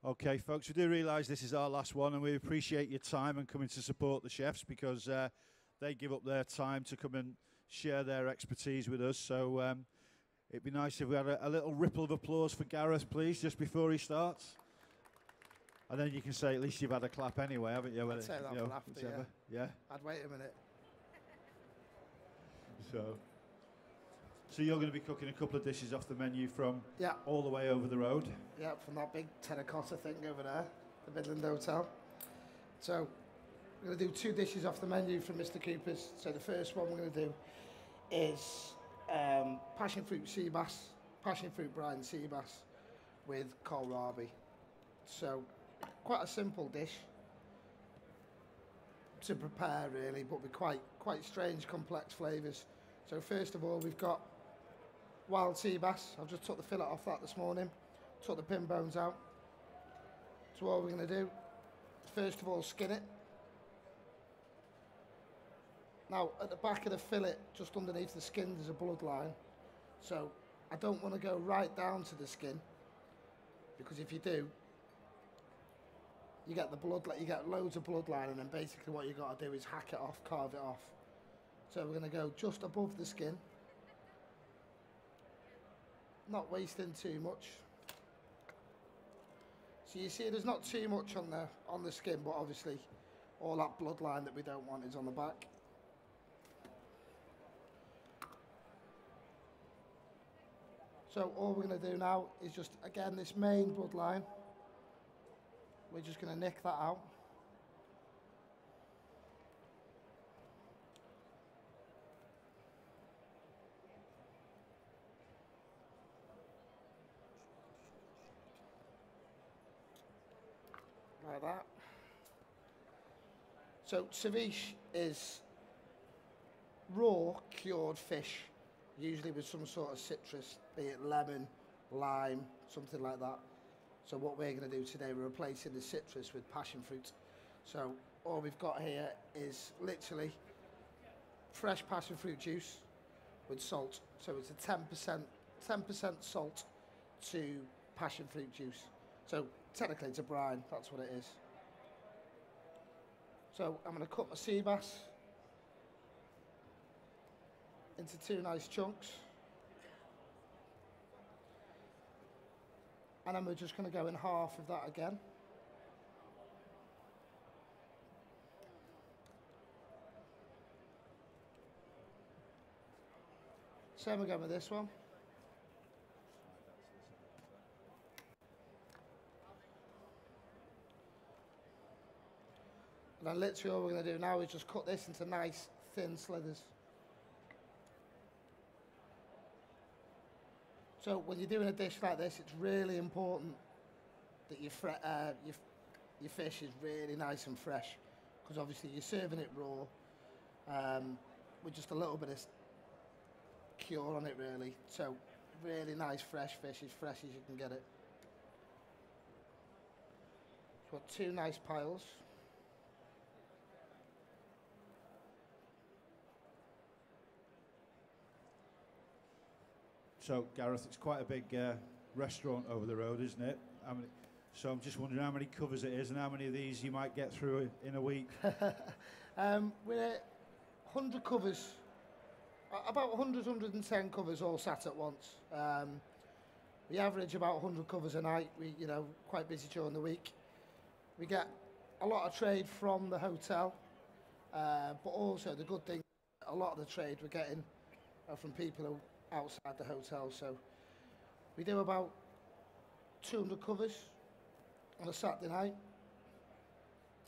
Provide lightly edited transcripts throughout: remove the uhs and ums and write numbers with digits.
Okay, folks, we do realise this is our last one, and we appreciate your time and coming to support the chefs, because they give up their time to come and share their expertise with us. So it'd be nice if we had a little ripple of applause for Gareth, please, just before he starts. And then you can say at least you've had a clap anyway, haven't you? I'd say that for after, yeah. I'd wait a minute. So you're going to be cooking a couple of dishes off the menu from Yeah. all the way over the road? Yeah, from that big terracotta thing over there, the Midland Hotel. So we're going to do 2 dishes off the menu from Mr. Cooper's. So the first one we're going to do is passion fruit sea bass, passion fruit brine sea bass with kohlrabi. So quite a simple dish to prepare really, but with quite strange, complex flavours. So first of all, we've got wild sea bass. I've just took the fillet off that this morning, took the pin bones out. So what we're going to do, first of all, skin it. Now, at the back of the fillet, just underneath the skin, there's a bloodline. So I don't want to go right down to the skin, because if you do, you get the blood, you get loads of bloodline, and then basically what you've got to do is hack it off, carve it off. So we're going to go just above the skin, not wasting too much. So you see there's not too much on the skin, but obviously all that bloodline that we don't want is on the back. So all we're going to do now is just, again, this main bloodline, we're just going to nick that out. Like that. So ceviche is raw cured fish, usually with some sort of citrus, be it lemon, lime, something like that. So what we're going to do today, we're replacing the citrus with passion fruit. So all we've got here is literally fresh passion fruit juice with salt. So it's a 10% salt to passion fruit juice. So technically it's a brine, that's what it is. So I'm going to cut my sea bass into 2 nice chunks. And then we're just going to go in half of that again. Same again with this one. And then literally all we're going to do now is just cut this into nice thin slithers. So when you're doing a dish like this, it's really important that your fish is really nice and fresh, because obviously you're serving it raw with just a little bit of cure on it really. So really nice fresh fish, as fresh as you can get it. So got 2 nice piles. So, Gareth, it's quite a big restaurant over the road, isn't it? So I'm just wondering how many covers it is and how many of these you might get through in a week. We're 100 covers, about 110 covers all sat at once. We average about 100 covers a night. We, quite busy during the week. We get a lot of trade from the hotel, but also the good thing, a lot of the trade we're getting from people who outside the hotel. So we do about 200 covers on a Saturday night,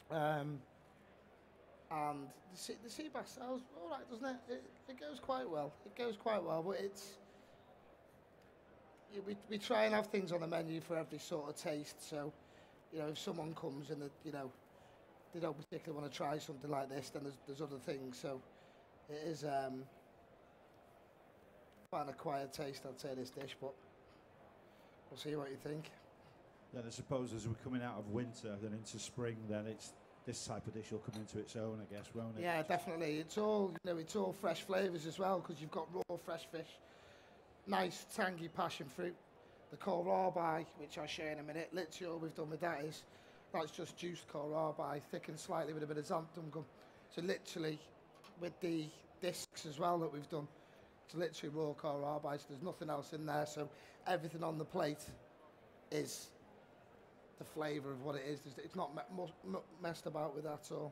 and the sea bass sells all right, doesn't it? It goes quite well. It goes quite well, but we try and have things on the menu for every sort of taste. So if someone comes and they don't particularly want to try something like this, then there's other things. So it is quite an acquired taste, I'd say, this dish, but we'll see what you think. Then I suppose as we're coming out of winter, then into spring, then this type of dish will come into its own, I guess, won't it? Yeah, definitely. It's all fresh flavours as well, because you've got raw fresh fish, nice tangy passion fruit, The kohlrabi, which I'll show you in a minute, literally all we've done with that is, that's just juiced kohlrabi, thickened slightly with a bit of xanthan gum. So literally, with the discs as well that we've done, it's literally raw kohlrabi, so there's nothing else in there, so everything on the plate is the flavour of what it is. It's not messed about with that at all.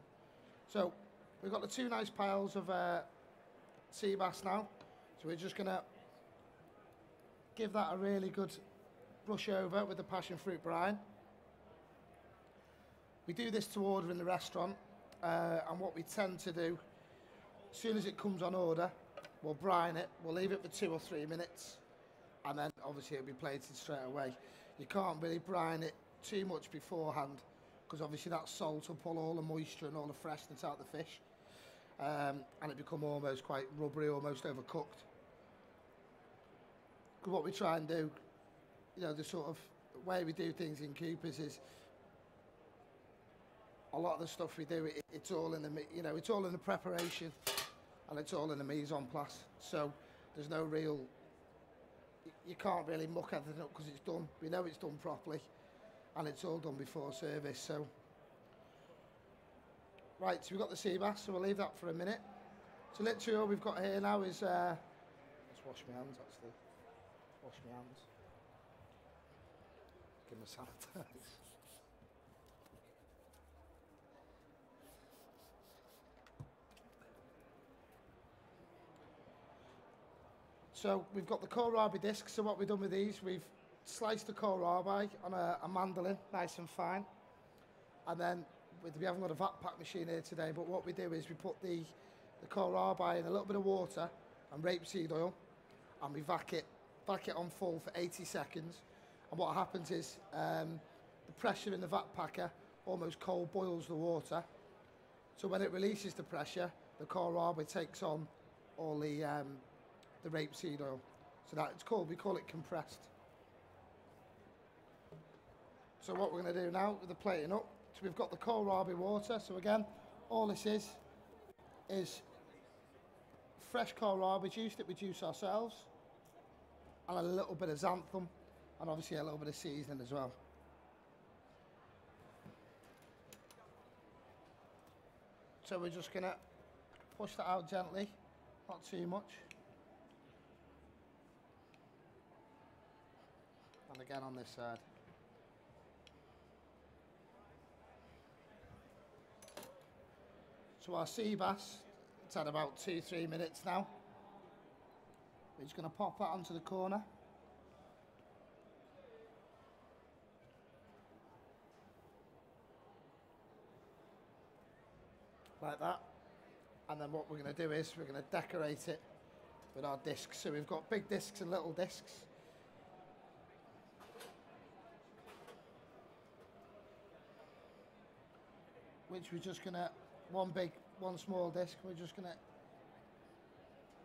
So we've got the 2 nice piles of sea bass now, so we're just going to give that a really good brush over with the passion fruit brine. We do this to order in the restaurant, and what we tend to do, as soon as it comes on order, we'll brine it, we'll leave it for 2 or 3 minutes, and then obviously it'll be plated straight away. You can't really brine it too much beforehand, because obviously that salt will pull all the moisture and all the freshness out of the fish, and it become almost quite rubbery, almost overcooked. Because what we try and do, you know, the sort of way we do things in Cooper's is, a lot of the stuff we do, it's all in the, you know, it's all in the preparation, and it's all in the mise en place. So there's no real, you can't really muck everything up because it's done. We know it's done properly, and it's all done before service. So, right, so we've got the sea bass, so we'll leave that for a minute. So literally all we've got here now is, let's wash my hands actually. Wash my hands. Give them a sanitize. So we've got the kohlrabi discs. So what we've done with these, we've sliced the kohlrabi on a mandolin, nice and fine. And then we haven't got a vat pack machine here today, but what we do is we put the kohlrabi in a little bit of water and rapeseed oil, and we vac it on full for 80 seconds. And what happens is the pressure in the vat packer almost cold boils the water. So when it releases the pressure, the kohlrabi takes on all the rapeseed oil. So that it's called, we call it compressed. So what we're going to do now with the plating up, so we've got the kohlrabi water. So again, all this is fresh kohlrabi juice that we juice ourselves, and a little bit of xanthan, and obviously a little bit of seasoning as well. So we're just going to push that out gently, not too much. And again on this side. So our sea bass, it's had about 2-3 minutes now. We're just going to pop that onto the corner. Like that. And then what we're going to do is we're going to decorate it with our discs. So we've got big discs and little discs. Which we're just going to, one big, one small disc, we're just going to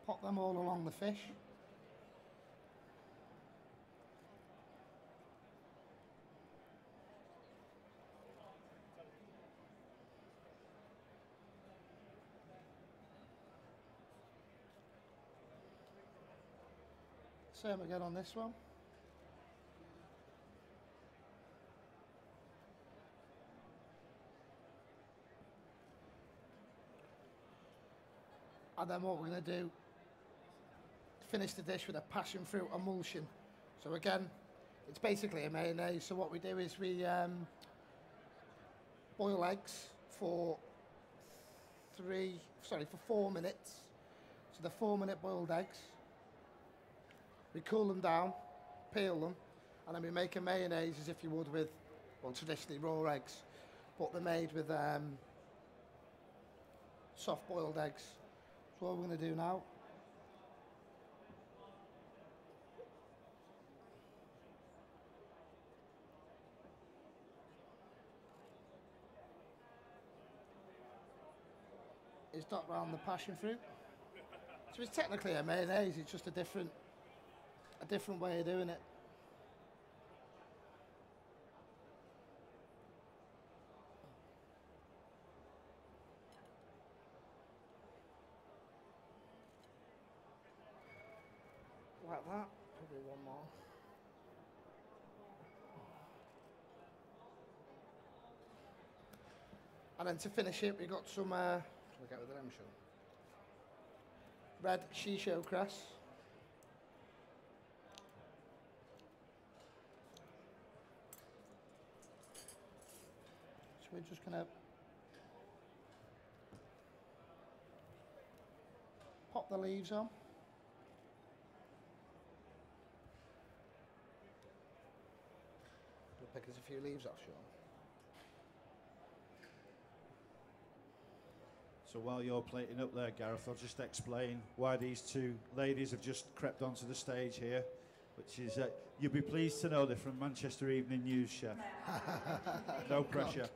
pop them all along the fish. Same again on this one. And then what we're going to do, finish the dish with a passion fruit emulsion. So again, it's basically a mayonnaise. So what we do is we boil eggs for 4 minutes. So the 4-minute boiled eggs. We cool them down, peel them, and then we make a mayonnaise as if you would with, well, traditionally raw eggs, but they're made with soft boiled eggs. So what we're going to do now, is dot round the passion fruit. So it's technically a mayonnaise, it's just a different way of doing it. Like that, probably one more. And then to finish it, we've got some, shall I get with the name, Sean? Red shisho cress. So we're just going to pop the leaves on. We'll pick us a few leaves off, Sean. So while you're plating up there, Gareth, I'll just explain why these two ladies have just crept onto the stage here, which is, you'll be pleased to know they're from Manchester Evening News, Chef. No pressure.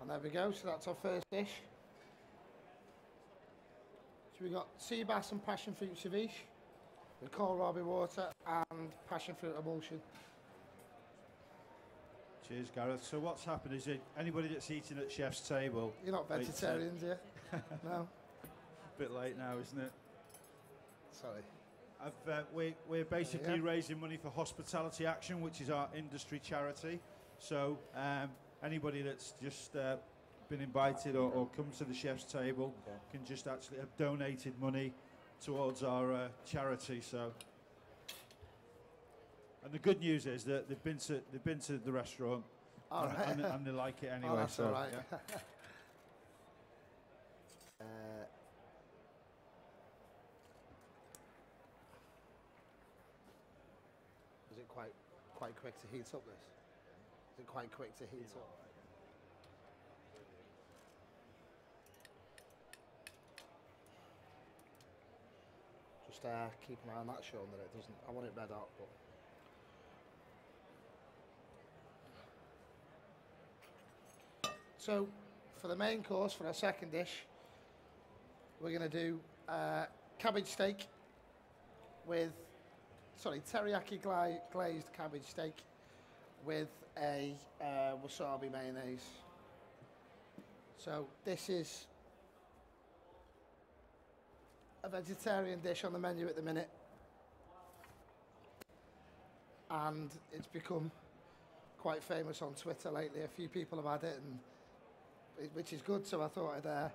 There we go, so that's our first dish. So we've got sea bass and passion fruit ceviche with kohlrabi water and passion fruit emulsion. Cheers, Gareth. So what's happened is anybody that's eating at Chef's table... You're not vegetarians, yeah? No? Bit late now, isn't it? Sorry. We're basically raising money for Hospitality Action, which is our industry charity. So anybody that's just been invited or come to the chef's table can just actually have donated money towards our charity. So, and the good news is that they've been to the restaurant and they like it anyway. Oh, that's so, all right. Yeah. Is it quite quick to heat up this? Is it quite quick to heat up? Just keep an eye on that, Sean, that it doesn't. I want it red hot, but. So, for the main course, for our second dish, we're going to do cabbage steak with, teriyaki glazed cabbage steak with a wasabi mayonnaise. So this is a vegetarian dish on the menu at the minute, and it's become quite famous on Twitter lately. A few people have had it, and which is good, so I thought I'd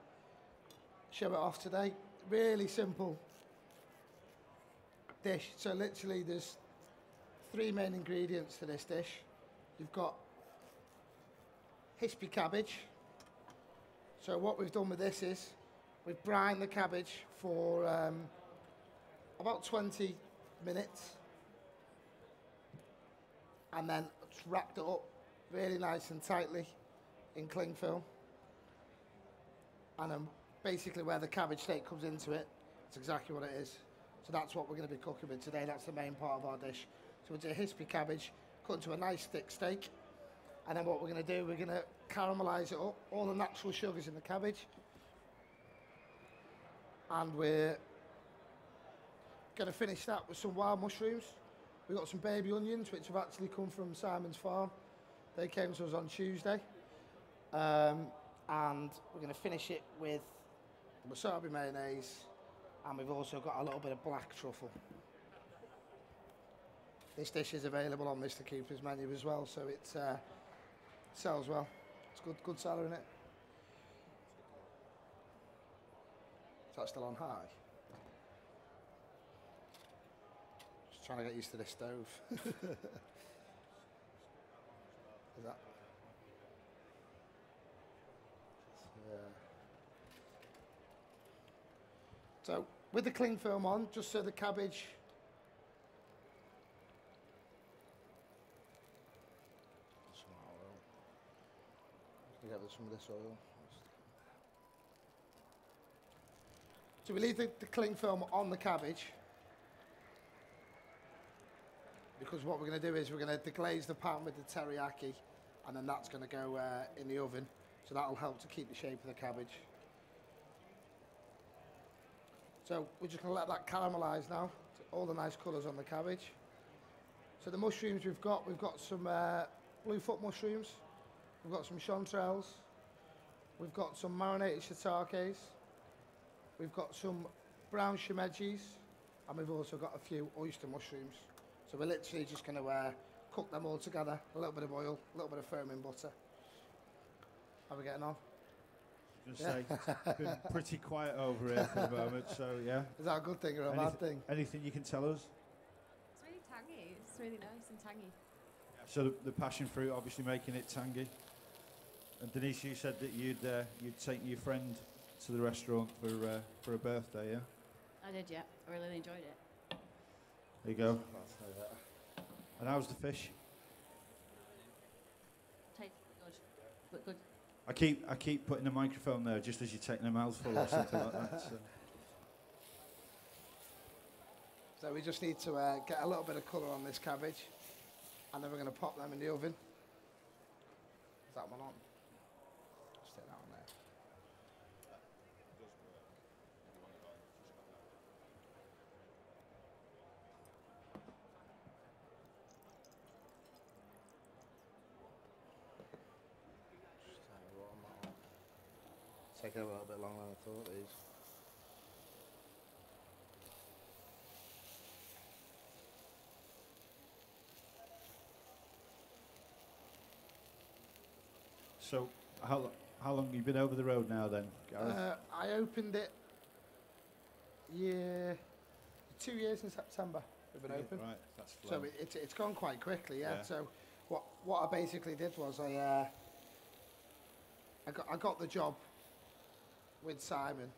show it off today. Really simple dish. So literally there's 3 main ingredients to this dish. You've got hispy cabbage. So what we've done with this is we've brined the cabbage for about 20 minutes and then wrapped it up really nice and tightly in cling film. And then basically where the cabbage steak comes into it, it's exactly what it is. So that's what we're going to be cooking with today. That's the main part of our dish. So it's a hispy cabbage cut into a nice thick steak. And then what we're going to do, we're going to caramelise it up, all the natural sugars in the cabbage. And we're going to finish that with some wild mushrooms. We've got some baby onions, which have actually come from Simon's farm. They came to us on Tuesday. And we're going to finish it with wasabi mayonnaise. And we've also got a little bit of black truffle. This dish is available on Mr. Cooper's menu as well, so it sells well. It's good seller, isn't it? Is that still on high? Just trying to get used to this stove. Is that? Yeah. So with the cling film on, just so the cabbage get some of this oil. So we leave the cling film on the cabbage because what we're going to do is we're going to deglaze the pan with the teriyaki and then that's going to go in the oven. So that'll help to keep the shape of the cabbage. So we're just going to let that caramelise now. All the nice colours on the cabbage. So the mushrooms we've got some bluefoot mushrooms, we've got some chanterelles, we've got some marinated shiitakes, we've got some brown shimejis, and we've also got a few oyster mushrooms. So we're literally just going to cook them all together, a little bit of oil, a little bit of firming butter. How are we getting on? I was going to say, it's been pretty quiet over here for the moment, so yeah. Is that a good thing or a bad thing? Anything you can tell us? It's really tangy. It's really nice and tangy. So the passion fruit, obviously making it tangy. And Denise, you said that you'd take your friend to the restaurant for a birthday, yeah? I did, yeah. I really enjoyed it. There you go. And how's the fish? Tastes good. But good. I keep putting the microphone there just as you're taking a mouthful or something like that. So we just need to get a little bit of colour on this cabbage, and then we're going to pop them in the oven. Is that one on? Stick that on there. Taking a little bit longer than I thought these. So how long have you been over the road now then, Gareth? I opened it 2 years in September. We've been open. Right, that's so it's gone quite quickly, yeah. So what I basically did was I got the job with Simon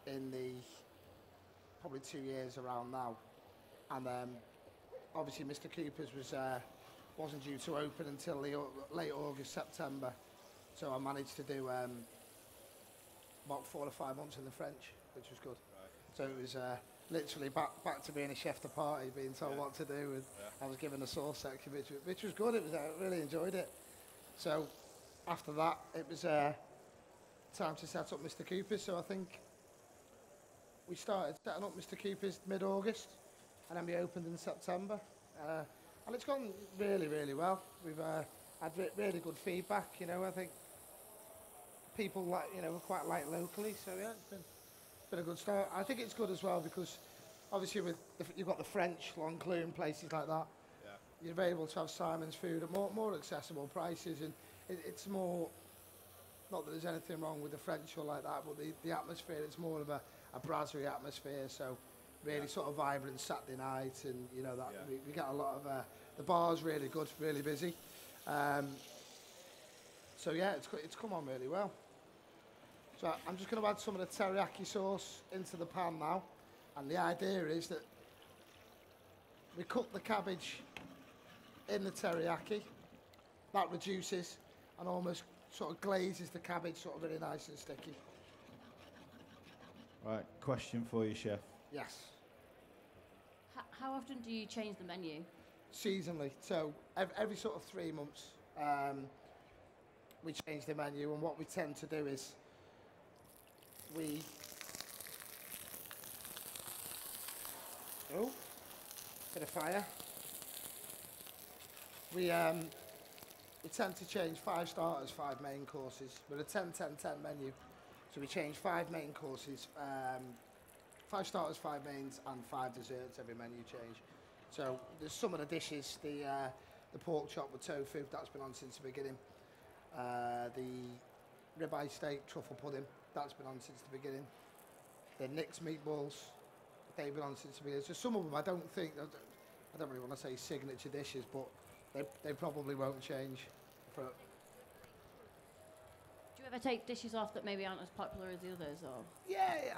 in the probably 2 years around now, and obviously Mr. Cooper's wasn't due to open until late August, September, so I managed to do about 4 or 5 months in the French, which was good. Right. So it was literally back to being a chef de party, being told what to do, and I was given a sauce section, which was good. I really enjoyed it. So after that, it was time to set up Mr. Cooper's. So I think we started setting up Mr. Cooper's mid-August, and then we opened in September. And it's gone really, really well. We've had really good feedback. You know, I think people quite like locally. So yeah, it's been a good start. I think it's good as well because obviously you've got the French, L'Enclos and places like that. Yeah. You're able to have Simon's food at more accessible prices, and it's more. Not that there's anything wrong with the French or like that, but the atmosphere, it's more of a brasserie atmosphere. So really sort of vibrant Saturday night, and you know that we get a lot of the bar's really good, really busy. So yeah, it's come on really well. So I'm just going to add some of the teriyaki sauce into the pan now, and the idea is that we cook the cabbage in the teriyaki. That reduces and almost sort of glazes the cabbage sort of really nice and sticky. Right, question for you, chef. Yes. How often do you change the menu? Seasonally. So every sort of 3 months we change the menu, and what we tend to do is we bit of fire. We tend to change 5 starters, 5 main courses. We're a 10-10-10 menu, so we change 5 main courses, 5 starters, 5 mains, and 5 desserts every menu change. So there's some of the dishes, the pork chop with tofu, that's been on since the beginning. The ribeye steak, truffle pudding, that's been on since the beginning. The Nick's meatballs, they've been on since the beginning. So some of them I don't really want to say signature dishes, but they probably won't change. Do you ever take dishes off that maybe aren't as popular as the others, or? Yeah,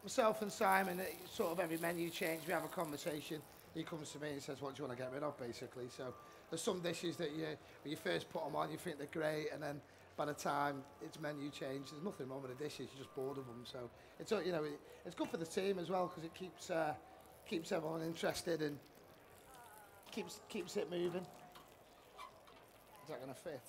myself and Simon, sort of every menu change, we have a conversation. He comes to me and says, what do you want to get rid of, basically. So there's some dishes that when you first put them on, you think they're great, and then by the time it's menu change, there's nothing wrong with the dishes, you're just bored of them. So it's it's good for the team as well, because it keeps everyone interested and keeps it moving. that going to fit?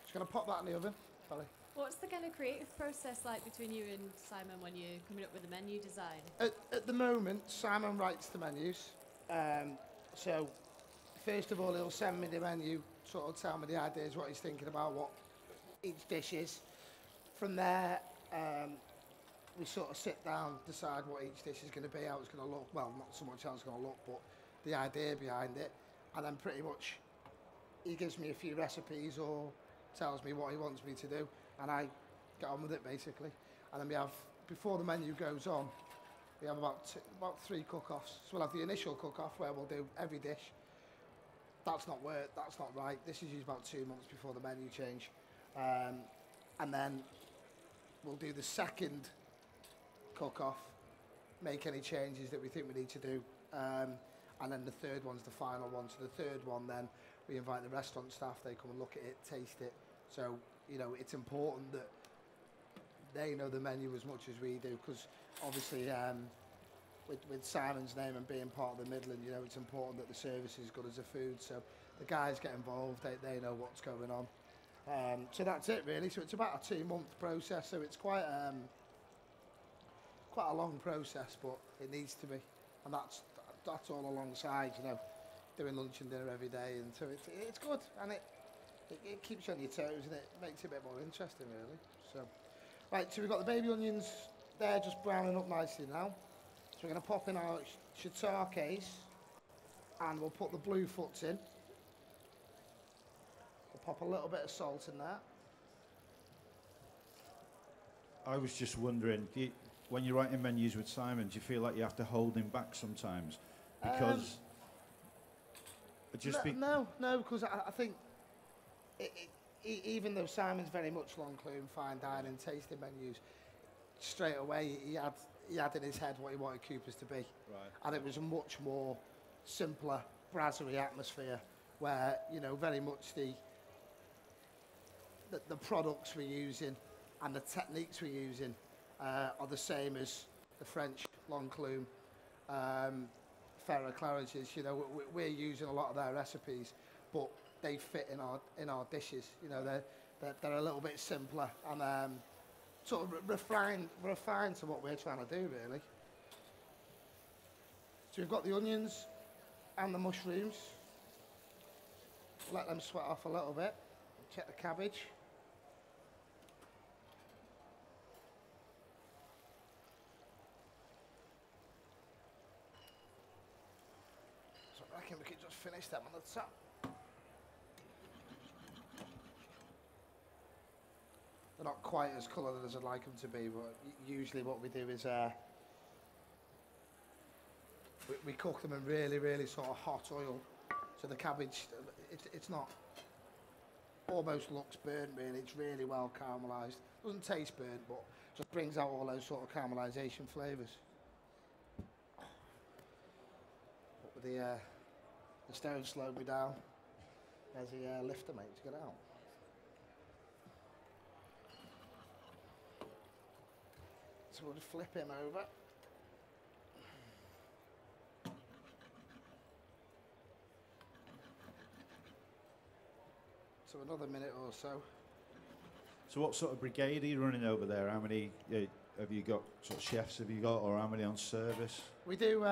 Just going to pop that in the oven, Polly. What's the kind of creative process like between you and Simon when you're coming up with the menu design? At the moment, Simon writes the menus. So, first of all, he'll send me the menu, sort of tell me the ideas, what he's thinking about, what each dish is. From there, we sort of sit down, decide what each dish is going to be, how it's going to look. Well, not so much how it's going to look, but the idea behind it. And then pretty much he gives me a few recipes or tells me what he wants me to do, and I get on with it basically. And then we have, before the menu goes on, we have about 3 cook-offs. So we'll have the initial cook-off where we'll do every dish. That's not right. This is usually about 2 months before the menu change. And then we'll do the second cook-off, make any changes that we think we need to do. And then the third one's the final one. So the third one, then we invite the restaurant staff. They come and look at it, taste it. So, you know, it's important that they know the menu as much as we do, because obviously with Simon's name and being part of the Midland, you know, it's important that the service is good as the food. So the guys get involved, they know what's going on. So that's it really. So it's about a 2-month process. So it's quite a long process, but it needs to be. And that's all alongside, you know, doing lunch and dinner every day. And so it's good, and it keeps you on your toes, and it makes it a bit more interesting really. So, right, so we've got the baby onions there just browning up nicely now. So we're going to pop in our shiitakes, and we'll put the blue foots in. We'll pop a little bit of salt in there. I was just wondering, when you're writing menus with Simon, do you feel like you have to hold him back sometimes? Because no, because I think even though Simon's very much long-clue, fine dining, tasting menus, straight away he had in his head what he wanted Cooper's to be. Right. And it was a much more simpler brasserie atmosphere where, you know, very much the products we're using and the techniques we're using are the same as the French long clume, Ferrer Claridge's. You know, we're using a lot of their recipes, but they fit in our dishes. You know, they're a little bit simpler and sort of refined to what we're trying to do, really. So we've got the onions and the mushrooms. Let them sweat off a little bit. Check the cabbage. So I reckon we could just finish them on the top. They're not quite as coloured as I'd like them to be, but usually what we do is we cook them in really, really sort of hot oil. So the cabbage, it's not, almost looks burnt really, it's really well caramelised. Doesn't taste burnt, but just brings out all those sort of caramelisation flavours. But with the stove slowed me down. There's the lifter, mate, to get out. So we'll just flip him over. So another minute or so. So what sort of brigade are you running over there? How many have you got, sort of chefs have you got, or how many on service? We do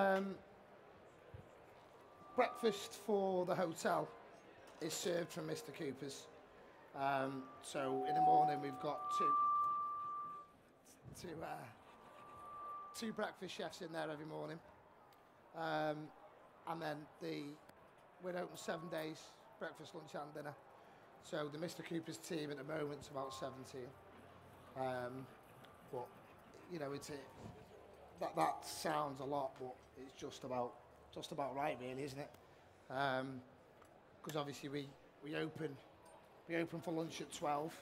breakfast for the hotel is served from Mr. Cooper's. So in the morning we've got two breakfast chefs in there every morning. And then we're open 7 days, breakfast, lunch and dinner. So the Mr. Cooper's team at the moment's about 17. But, you know, that sounds a lot, but it's just about right really, isn't it? Because obviously we open for lunch at 12.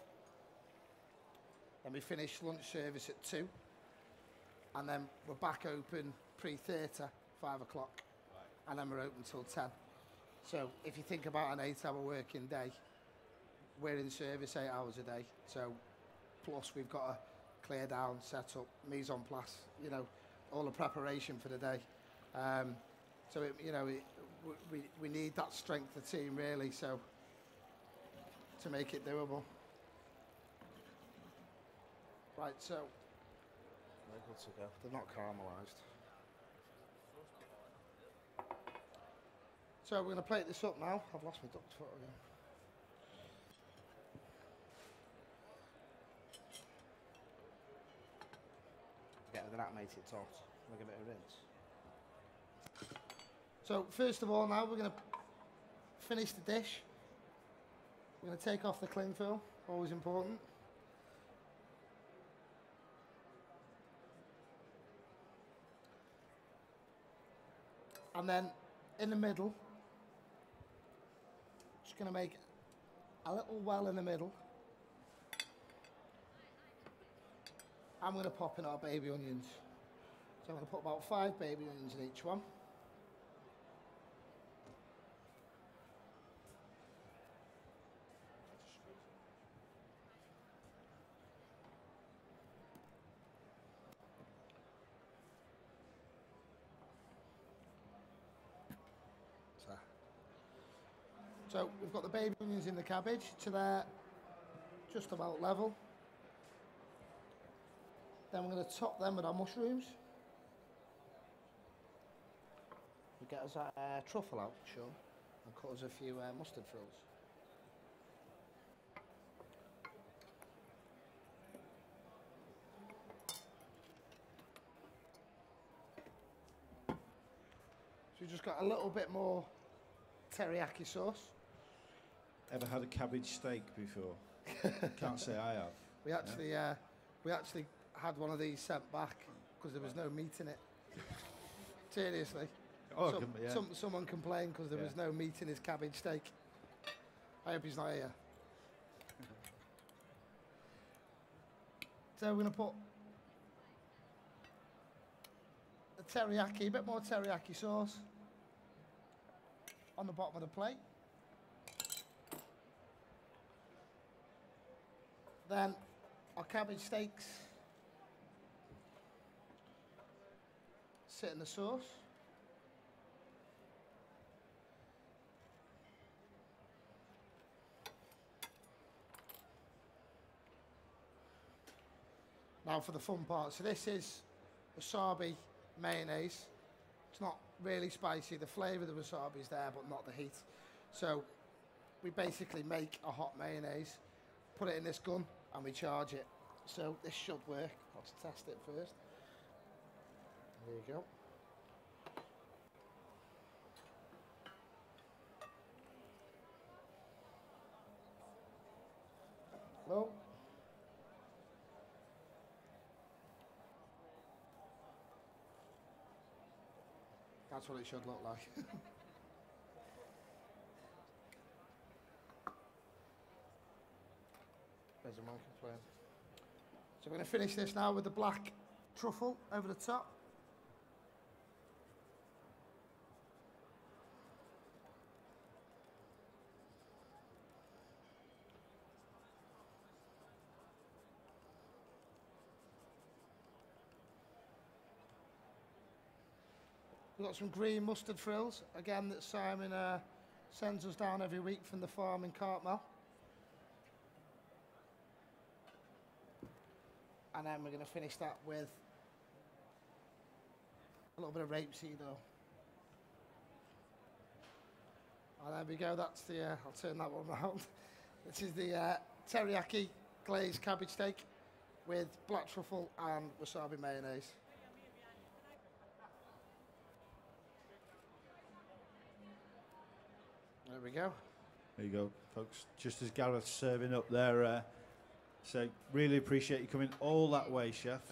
Then we finish lunch service at 2. And then we're back open pre-theatre, 5 o'clock. Right. And then we're open till 10. So if you think about an 8-hour working day, we're in service 8 hours a day. So plus we've got to clear down, set up, mise en place, you know, all the preparation for the day. So we need that strength of team really, so to make it doable. Right, so they're good to go. They're not caramelised. So we're going to plate this up now. I've lost my duck's foot again. Get with that, mate, it's hot. I'll give it a rinse. So first of all now we're going to finish the dish. We're going to take off the cling film, always important. And then in the middle, just going to make a little well in the middle. I'm going to pop in our baby onions. So I'm going to put about 5 baby onions in each one. So we've got the baby onions in the cabbage to their just about level. Then we're going to top them with our mushrooms. We get us our truffle out, sure, and cut us a few mustard frills. So we've just got a little bit more teriyaki sauce. Ever had a cabbage steak before? Can't say I have. We actually had one of these sent back because there was no meat in it. Seriously. Oh, Someone complained because there was no meat in his cabbage steak. I hope he's not here. So we're going to put the teriyaki, a bit more teriyaki sauce on the bottom of the plate. Then our cabbage steaks sit in the sauce. Now for the fun part. So this is wasabi mayonnaise. It's not really spicy. The flavour of the wasabi is there, but not the heat. So we basically make a hot mayonnaise, put it in this gun, and we charge it. So this should work. Let's test it first. There you go. Hello. That's what it should look like. There's a monkey playing. So we're going to finish this now with the black truffle over the top. We've got some green mustard frills, again that Simon sends us down every week from the farm in Cartmel. And then we're going to finish that with a little bit of rapeseed though. And there we go, that's the, I'll turn that one round. This is the teriyaki glazed cabbage steak with black truffle and wasabi mayonnaise. There we go. There you go, folks. Just as Gareth's serving up there, so really appreciate you coming all that way, chef,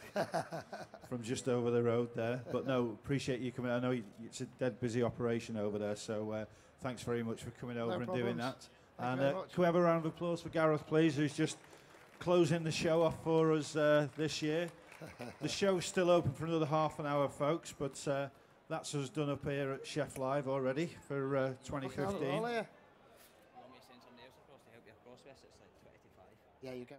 from just over the road there. But no, appreciate you coming. I know it's a dead busy operation over there, so thanks very much for coming over and doing that. And can we have a round of applause for Gareth, please, who's just closing the show off for us this year. The show's still open for another half an hour, folks, but that's us done up here at Chef Live already for 2015. Yeah, you go.